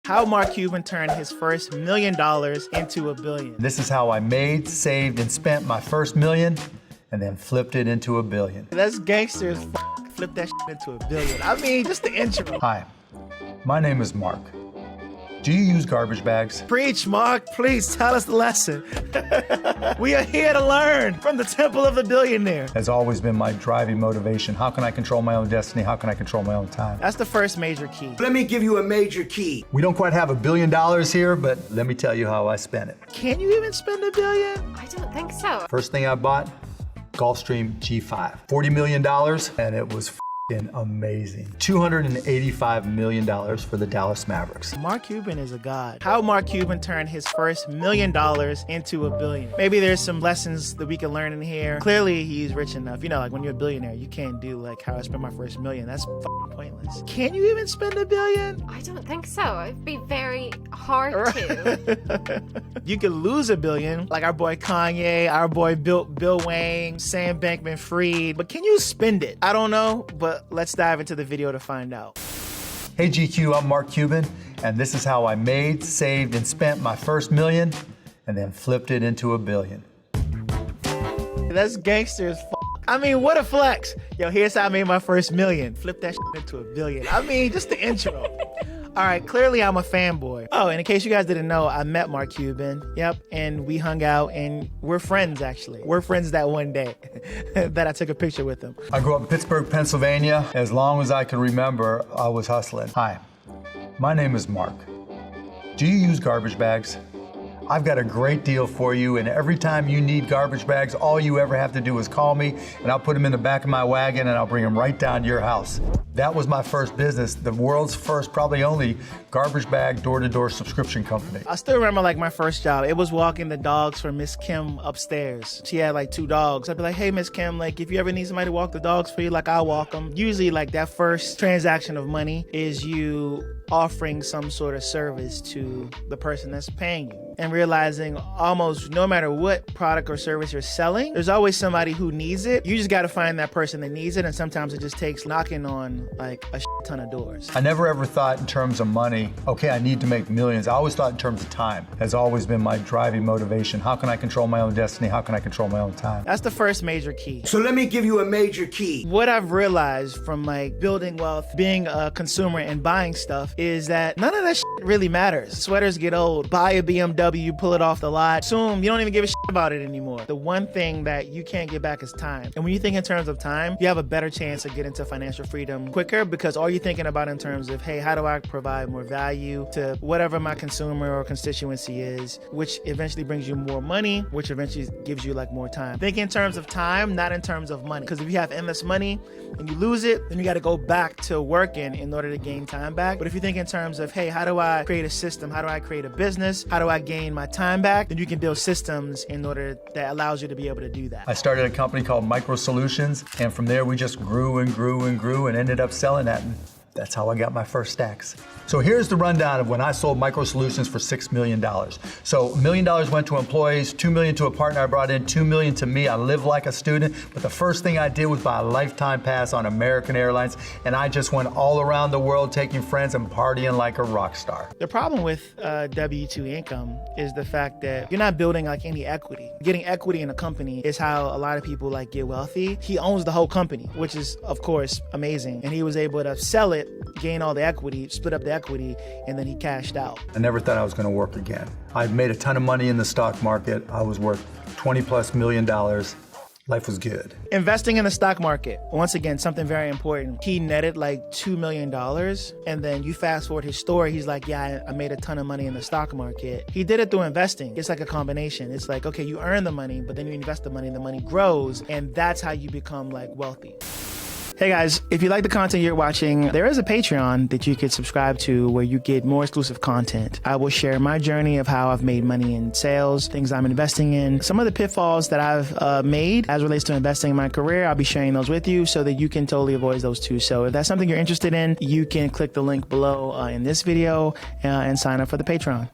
How Mark Cuban turned his first $1 million into $1 billion. This is how I made, saved, and spent my first $1 million and then flipped it into $1 billion. That's gangsters. Flip that shit into $1 billion. I mean, just the intro. Hi, my name is Mark. Do you use garbage bags? Preach, Mark. Please tell us the lesson. We are here to learn from the temple of the billionaire. Has always been my driving motivation. How can I control my own destiny? How can I control my own time? That's the first major key. Let me give you a major key. We don't quite have $1 billion here, but let me tell you how I spent it. Can you even spend $1 billion? I don't think so. First thing I bought, Gulfstream G5. $40 million, and it was amazing. $285 million for the Dallas Mavericks. Mark Cuban is a god. How Mark Cuban turned his first $1 million into $1 billion. Maybe there's some lessons that we can learn in here. Clearly, he's rich enough. You know, like when you're a billionaire, you can't do like how I spent my first $1 million. That's pointless. Can you even spend $1 billion? I don't think so. It'd be very hard to. You could lose $1 billion, like our boy Kanye, our boy Bill Wayne, Sam Bankman-Fried. But can you spend it? I don't know, but let's dive into the video to find out. Hey GQ, I'm Mark Cuban, and this is how I made, saved, and spent my first $1 million and then flipped it into $1 billion. That's gangsters. I mean, what a flex. Yo, here's how I made my first $1 million. Flip that shit into $1 billion. I mean, just the intro. All right, clearly I'm a fanboy. Oh, and in case you guys didn't know, I met Mark Cuban. Yep, and we hung out, and we're friends, actually. We're friends that one day that I took a picture with him. I grew up in Pittsburgh, Pennsylvania. As long as I can remember, I was hustling. Hi, my name is Mark. Do you use garbage bags? I've got a great deal for you, and every time you need garbage bags, all you ever have to do is call me, and I'll put them in the back of my wagon, and I'll bring them right down to your house. That was my first business, the world's first, probably only, garbage bag door-to-door subscription company. I still remember like my first job. It was walking the dogs for Miss Kim upstairs. She had like 2 dogs. I'd be like, hey, Miss Kim, like if you ever need somebody to walk the dogs for you, like I'll walk them. Usually like that first transaction of money is you offering some sort of service to the person that's paying you. And realizing almost no matter what product or service you're selling, there's always somebody who needs it. You just got to find that person that needs it. And sometimes it just takes knocking on like a ton of doors. I never ever thought in terms of money, okay, I need to make millions. I always thought in terms of time. Has always been my driving motivation. How can I control my own destiny? How can I control my own time? That's the first major key. So let me give you a major key. What I've realized from like building wealth, being a consumer and buying stuff is that none of that shit really matters. Sweaters get old. Buy a BMW, pull it off the lot. Soon, you don't even give a shit about it anymore. The one thing that you can't get back is time. And when you think in terms of time, you have a better chance of getting to financial freedom quicker because all you're thinking about in terms of, hey, how do I provide more value to whatever my consumer or constituency is, which eventually brings you more money, which eventually gives you like more time. Think in terms of time, not in terms of money. Because if you have endless money and you lose it, then you got to go back to working in order to gain time back. But if you think in terms of, hey, how do I create a system? How do I create a business? How do I gain my time back? Then you can build systems in order that allows you to be able to do that. I started a company called Micro Solutions, and from there we just grew and grew and grew and ended up selling that. And that's how I got my first stacks. So here's the rundown of when I sold Micro Solutions for $6 million. So $1 million went to employees, $2 million to a partner I brought in, $2 million to me. I live like a student, but the first thing I did was buy a lifetime pass on American Airlines, and I just went all around the world taking friends and partying like a rock star. The problem with W-2 income is the fact that you're not building like any equity. Getting equity in a company is how a lot of people like get wealthy. He owns the whole company, which is of course amazing. And he was able to sell it, gain all the equity, split up the equity, and then he cashed out. I never thought I was going to work again. I've made a ton of money in the stock market. I was worth $20+ million. Life was good. Investing in the stock market, once again, something very important. He netted like $2 million, and then you fast forward his story, he's like, yeah, I made a ton of money in the stock market. He did it through investing. It's like a combination. It's like, okay, you earn the money, but then you invest the money grows, and that's how you become like wealthy. Hey guys, if you like the content you're watching, there is a Patreon that you could subscribe to where you get more exclusive content. I will share my journey of how I've made money in sales, things I'm investing in, some of the pitfalls that I've made as relates to investing in my career. I'll be sharing those with you so that you can totally avoid those too. So if that's something you're interested in, you can click the link below in this video and sign up for the Patreon.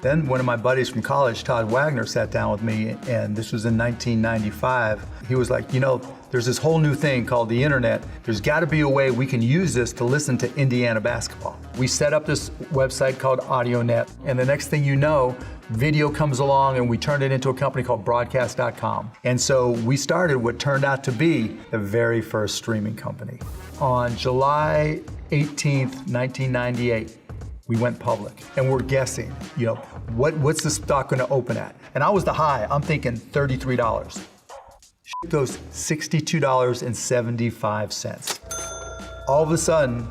Then one of my buddies from college, Todd Wagner, sat down with me, and this was in 1995. He was like, there's this whole new thing called the internet. There's gotta be a way we can use this to listen to Indiana basketball. We set up this website called AudioNet, and the next thing you know, video comes along and we turned it into a company called broadcast.com. And so we started what turned out to be the very first streaming company. On July 18th, 1998, we went public, and we're guessing, what's the stock gonna open at? And I was the high, I'm thinking $33. Shit goes $62.75. All of a sudden,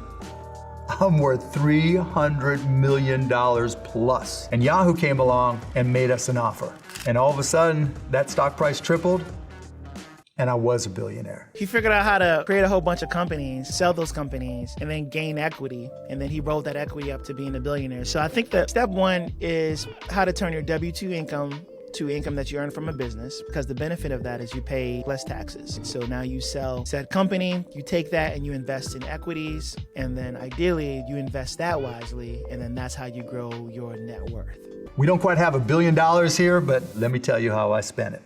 I'm worth $300 million plus. And Yahoo came along and made us an offer. And all of a sudden, that stock price tripled, and I was a billionaire. He figured out how to create a whole bunch of companies, sell those companies, and then gain equity. And then he rolled that equity up to being a billionaire. So I think that step one is how to turn your W-2 income to income that you earn from a business, because the benefit of that is you pay less taxes. So now you sell said company, you take that and you invest in equities, and then ideally you invest that wisely, and then that's how you grow your net worth. We don't quite have $1 billion here, but let me tell you how I spent it.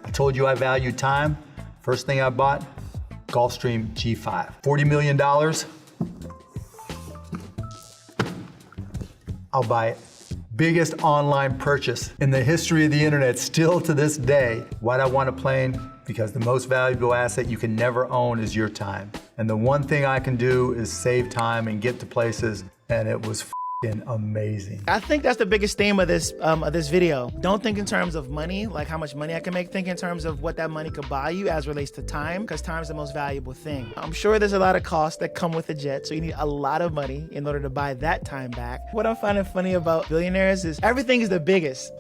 I told you I valued time. First thing I bought, Gulfstream G5. $40 million. I'll buy it. Biggest online purchase in the history of the internet, still to this day. Why'd I want a plane? Because the most valuable asset you can never own is your time. And the one thing I can do is save time and get to places, and it was amazing. I think that's the biggest theme of this video. Don't think in terms of money, like how much money I can make. Think in terms of what that money could buy you as relates to time, because time is the most valuable thing. I'm sure there's a lot of costs that come with a jet, so you need a lot of money in order to buy that time back. What I'm finding funny about billionaires is everything is the biggest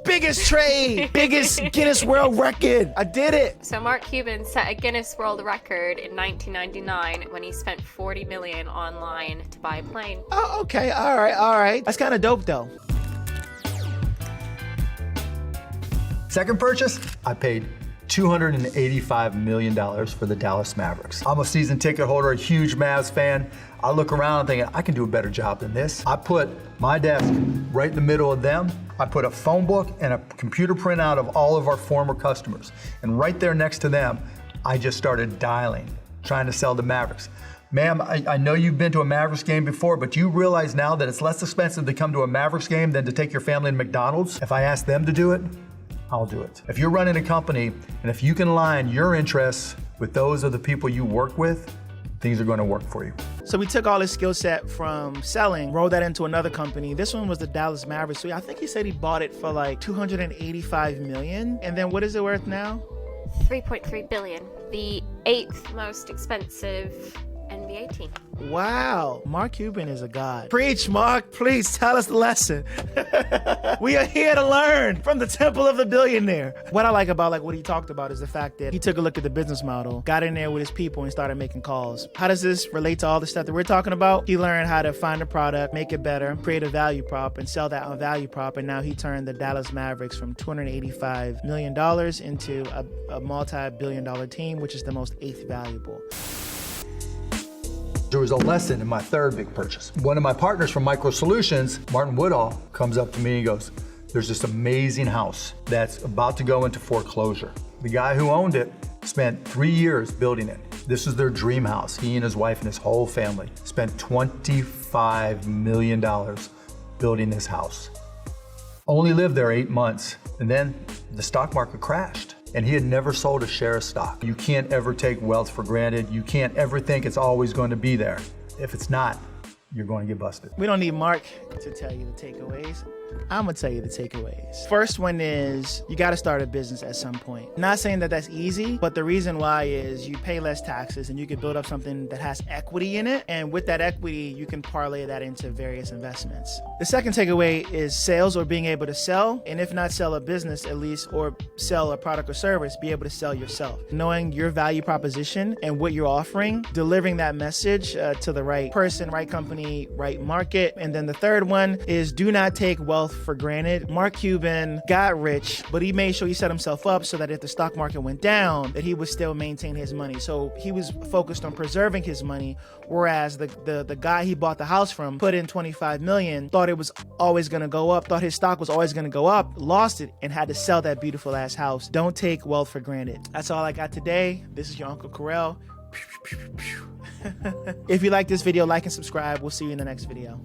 trade, biggest Guinness World Record. I did it. So Mark Cuban set a Guinness World Record in 1999 when he spent $40 million online to buy a plane. Oh, okay, all right. That's kind of dope, though. Second purchase, I paid $285 million for the Dallas Mavericks. I'm a season ticket holder, a huge Mavs fan. I look around and think, I can do a better job than this. I put my desk right in the middle of them. I put a phone book and a computer printout of all of our former customers. And right there next to them, I just started dialing, trying to sell the Mavericks. Ma'am, I know you've been to a Mavericks game before, but do you realize now that it's less expensive to come to a Mavericks game than to take your family to McDonald's? If I ask them to do it, I'll do it. If you're running a company, and if you can align your interests with those of the people you work with, things are going to work for you. So we took all his skill set from selling, rolled that into another company. This one was the Dallas Mavericks. So I think he said he bought it for like $285 million. And then what is it worth now? $3.3 billion. The 8th most expensive NBA team. Wow, Mark Cuban is a god. Preach, Mark. Please tell us the lesson. We are here to learn from the temple of the billionaire. What I like about what he talked about is the fact that he took a look at the business model, got in there with his people, and started making calls. How does this relate to all the stuff that we're talking about? He learned how to find a product, make it better, create a value prop, and sell that on value prop. And now he turned the Dallas Mavericks from $285 million into a multi-billion-dollar team, which is the most 8th valuable. There was a lesson in my third big purchase. One of my partners from Micro Solutions, Martin Woodall, comes up to me and goes, there's this amazing house that's about to go into foreclosure. The guy who owned it spent 3 years building it. This is their dream house. He and his wife and his whole family spent $25 million building this house. Only lived there 8 months, and then the stock market crashed. And he had never sold a share of stock. You can't ever take wealth for granted. You can't ever think it's always going to be there. If it's not, you're going to get busted. We don't need Mark to tell you the takeaways. I'm gonna tell you the takeaways. First one is you gotta start a business at some point. Not saying that that's easy, but the reason why is you pay less taxes and you can build up something that has equity in it. And with that equity, you can parlay that into various investments. The second takeaway is sales, or being able to sell. And if not sell a business, at least, or sell a product or service, be able to sell yourself. Knowing your value proposition and what you're offering, delivering that message to the right person, right company, right market. And then the third one is do not take wealth wealth for granted. Mark Cuban got rich, but he made sure he set himself up so that if the stock market went down, that he would still maintain his money. So he was focused on preserving his money, whereas the guy he bought the house from put in $25 million, thought it was always going to go up, thought his stock was always going to go up, lost it, and had to sell that beautiful ass house. Don't take wealth for granted. That's all I got today. This is your Uncle Keril. If you like this video, like and subscribe. We'll see you in the next video.